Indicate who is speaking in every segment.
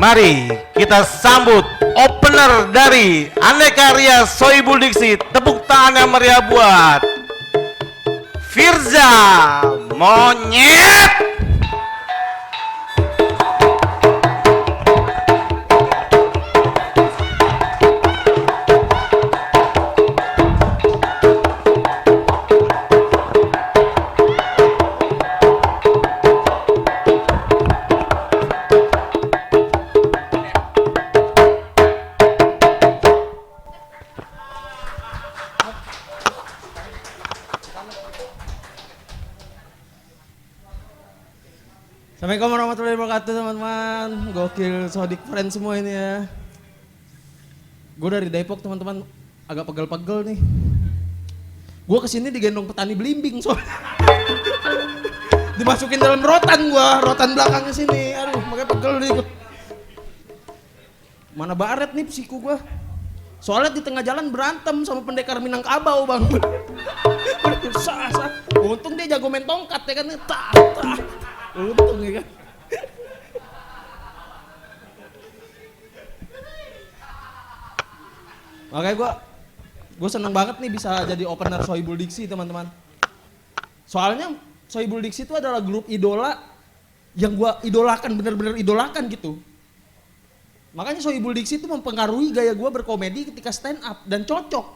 Speaker 1: Mari kita sambut opener dari Aneka Ria Sohibul Diksi. Tepuk tangan yang meriah buat Firza Monyet.
Speaker 2: Assalamualaikum warahmatullahi wabarakatuh teman-teman. Gokil Sodik friend semua ini ya. Gue dari Depok teman-teman, agak pegel-pegel nih. Gue kesini digendong petani belimbing soalnya. Dimasukin dalam rotan rotan belakangnya sini. Aduh, makanya pegel nih gue. Mana baret nih psiku gue. Soalnya di tengah jalan berantem sama pendekar Minangkabau bang. Untung dia jago main tongkat ya kan. Untung ya kan. Makanya gue seneng banget nih bisa jadi opener Sohibul Diksi teman-teman. Soalnya Sohibul Diksi itu adalah grup idola yang gue idolakan, bener-bener idolakan gitu. Makanya Sohibul Diksi itu mempengaruhi gaya gue berkomedi ketika stand up dan cocok.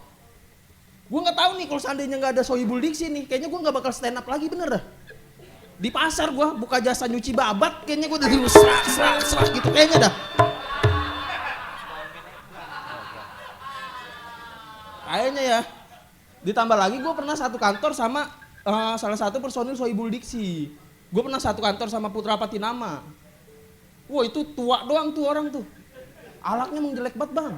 Speaker 2: Gue nggak tahu nih kalau seandainya nggak ada Sohibul Diksi nih, kayaknya gue nggak bakal stand up lagi bener dah. Di pasar gua buka jasa nyuci babat, kayaknya gua udah serak gitu kayaknya dah. Kayaknya ya. Ditambah lagi gua pernah satu kantor sama salah satu personil Sohibul Diksi. Gua pernah satu kantor sama Putra Patinama. Wah itu tua doang tuh orang tuh. Alaknya emang jelek banget bang.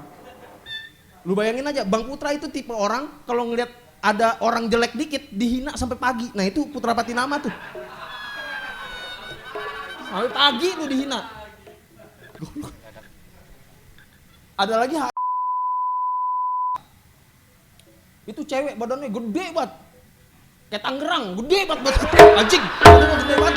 Speaker 2: Lu bayangin aja, Bang Putra itu tipe orang kalau ngeliat ada orang jelek dikit dihina sampai pagi. Nah itu Putra Patinama tuh. Sampai pagi tuh dihina. Ada lagi itu cewek badannya gede banget. Kayak Tangerang, gede banget. Anjing, badannya gede banget.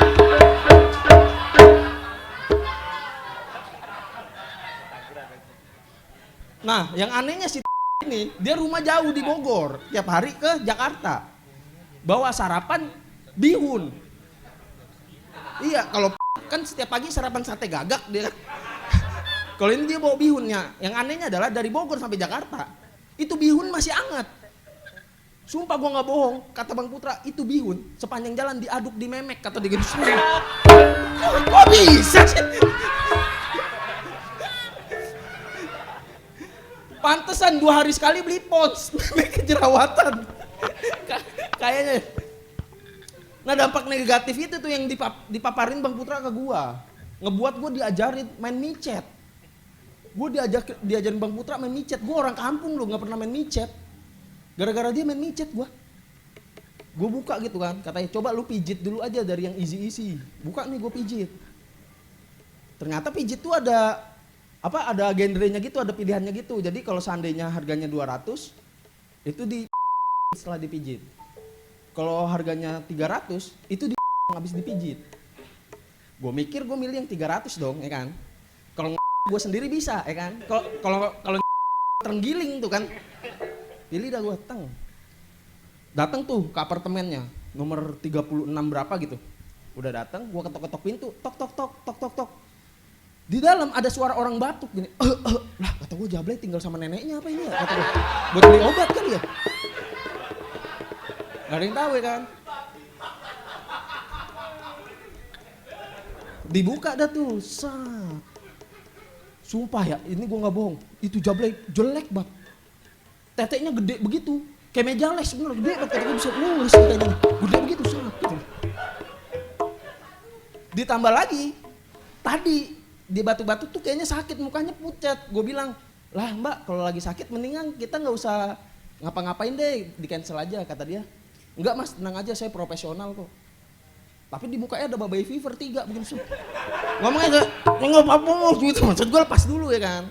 Speaker 2: Nah, yang anehnya si ini, dia rumah jauh di Bogor, tiap hari ke Jakarta. Bawa sarapan bihun. Iya, kalau kan setiap pagi sarapan sate gagak dia kan. Kalau ini dia bawa bihunnya. Yang anehnya adalah dari Bogor sampai Jakarta, itu bihun masih hangat. Sumpah gua nggak bohong, kata Bang Putra, itu bihun sepanjang jalan diaduk di memek, kata dia gitu. Kok bisa sih? Pantesan 2 hari sekali beli pons, memek jerawatan. Kayaknya. Nah dampak negatif itu tuh yang dipaparin Bang Putra ke gua. Ngebuat gua diajarin main micet. Gua diajarin Bang Putra main micet. Gua orang kampung loh, gak pernah main micet. Gara-gara dia main micet gua buka gitu kan. Katanya coba lu pijit dulu aja dari yang easy. Buka nih gua pijit. Ternyata pijit tuh ada genrenya gitu, ada pilihannya gitu. Jadi kalau seandainya harganya 200, itu setelah dipijit. Kalau harganya 300, itu habis dipijit. Gue mikir gue milih yang 300 dong, ya kan. Kalau gue sendiri bisa, ya kan. Kalau terenggiling tuh kan, pilih dah gue datang tuh ke apartemennya, nomor 36 berapa gitu. Udah datang, gue ketok-ketok pintu, tok. Di dalam ada suara orang batuk gini. Lah kata gue Jablay tinggal sama neneknya apa ini ya? Kata gue, buat beli obat kan ya? Gak ada yang tahu ya kan? Dibuka dah tuh, Sumpah ya, ini gue gak bohong. Itu Jablay jelek banget. Teteknya gede begitu. Kayak meja les bener, gede banget. Kata gue bisa nulis kayaknya. Gede begitu, gitu. Ditambah lagi, tadi di batu-batu tuh kayaknya sakit, mukanya pucat. Gue bilang, lah mbak kalau lagi sakit mendingan kita gak usah ngapa-ngapain deh, di cancel aja kata dia. Enggak mas, tenang aja saya profesional kok. Tapi di mukanya ada babai fever 3 begini. Ngomongnya enggak apa-apa gitu. Maksud gue lepas dulu ya kan.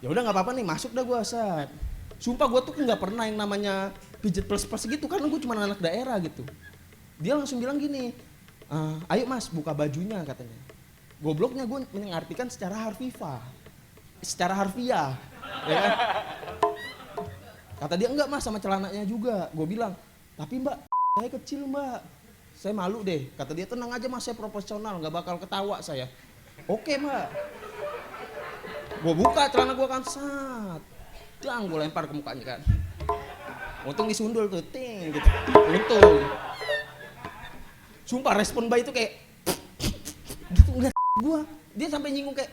Speaker 2: Ya udah enggak apa-apa nih, masuk dah gue set. Sumpah gue tuh enggak pernah yang namanya pijit plus gitu karena gue cuma anak daerah gitu. Dia langsung bilang gini, ayo mas buka bajunya katanya. Gobloknya gue mengartikan secara harfiah, ya kan? Kata dia enggak mas, sama celananya juga. Gue bilang, tapi mbak, saya kecil mbak, saya malu deh. Kata dia, tenang aja mas, saya proporsional, nggak bakal ketawa saya. Oke mbak. Gue buka celana gue kan, sat, dang, gue lempar ke mukanya kan. Untung disundul tuh, ting gitu. Untung. Sumpah respon bayi itu kayak gitu ngeliat gua. Dia sampai nyinggung kayak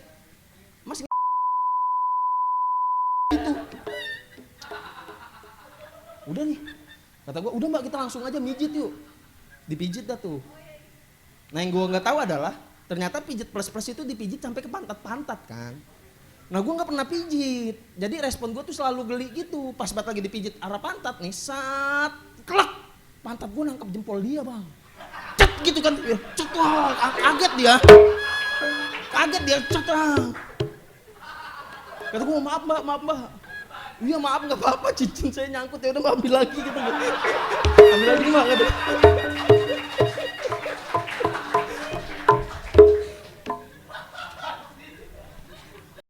Speaker 2: mas gitu. Udah nih. Kata gua, udah mbak kita langsung aja mijit yuk. Dipijit dah tuh. Nah yang gua nggak tahu adalah ternyata pijit plus itu dipijit sampai ke pantat-pantat kan. Nah gue nggak pernah pijit, jadi respon gue tuh selalu geli gitu. Pas banget lagi dipijit arah pantat nih, sat, kelak, pantat gue nangkep jempol dia bang. Cet gitu kan, cet, wah, kaget dia, cet lah. Kata gue maaf mbak. Iya maaf nggak apa-apa, cincin saya nyangkut ya udah mbak ambil lagi gitu. Ambil lagi mbak.